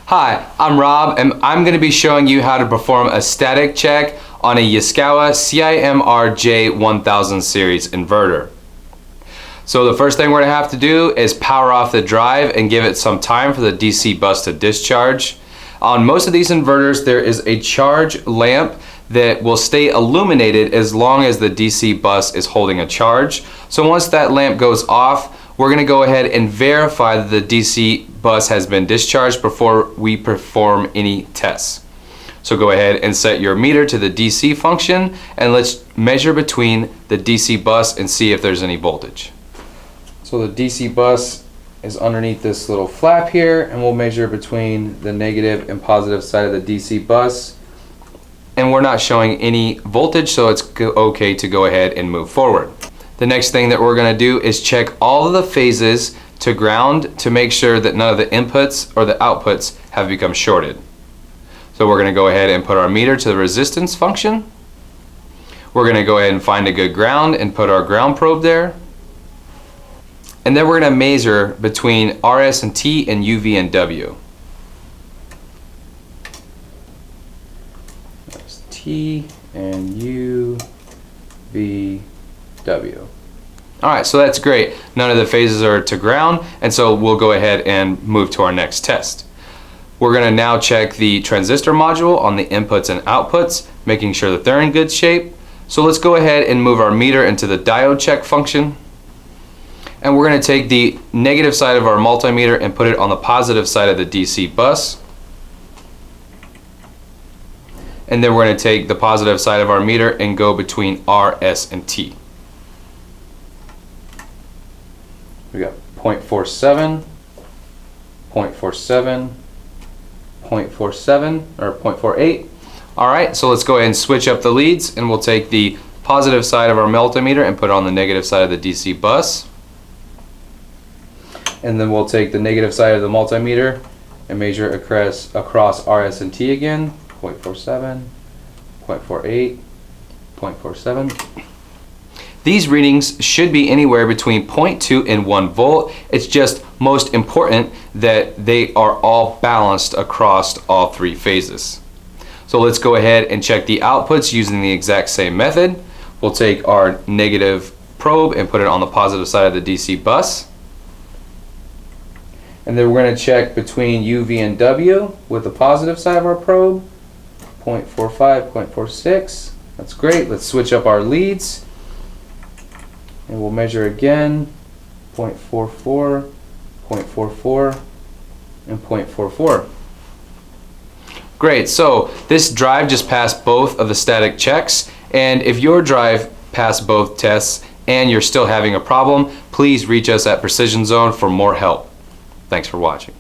Hi, I'm Rob, and I'm going to be showing you how to perform a static check on a Yaskawa CIMR J1000 series inverter. So the first thing we're going to have to do is power off the drive and give it some time for the DC bus to discharge. On most of these inverters, there is a charge lamp that will stay illuminated as long as the DC bus is holding a charge. So once that lamp goes off, we're going to go ahead and verify that the DC bus has been discharged before we perform any tests. So go ahead and set your meter to the DC function, and let's measure between the DC bus and see if there's any voltage. So the DC bus is underneath this little flap here, and we'll measure between the negative and positive side of the DC bus. And we're not showing any voltage, so it's okay to go ahead and move forward. The next thing that we're going to do is check all of the phases to ground to make sure that none of the inputs or the outputs have become shorted. So we're going to go ahead and put our meter to the resistance function. We're going to go ahead and find a good ground and put our ground probe there. And then we're going to measure between RS and T and UV and W. That's T and UV. W. Alright, so that's great. None of the phases are to ground, and so we'll go ahead and move to our next test. We're going to now check the transistor module on the inputs and outputs, making sure that they're in good shape. So let's go ahead and move our meter into the diode check function. And we're going to take the negative side of our multimeter and put it on the positive side of the DC bus. And then we're going to take the positive side of our meter and go between R, S, and T. We got 0.47, 0.47, 0.47, or 0.48. Alright, so let's go ahead and switch up the leads, and we'll take the positive side of our multimeter and put it on the negative side of the DC bus. And then we'll take the negative side of the multimeter and measure across RS and T again. 0.47, 0.48, 0.47. These readings should be anywhere between 0.2 and 1 volt. It's just most important that they are all balanced across all three phases. So let's go ahead and check the outputs using the exact same method. We'll take our negative probe and put it on the positive side of the DC bus. And then we're going to check between UV and W with the positive side of our probe. 0.45, 0.46. That's great. Let's switch up our leads. And we'll measure again, 0.44, 0.44, and 0.44. Great, so this drive just passed both of the static checks, and if your drive passed both tests and you're still having a problem, please reach us at Precision Zone for more help. Thanks for watching.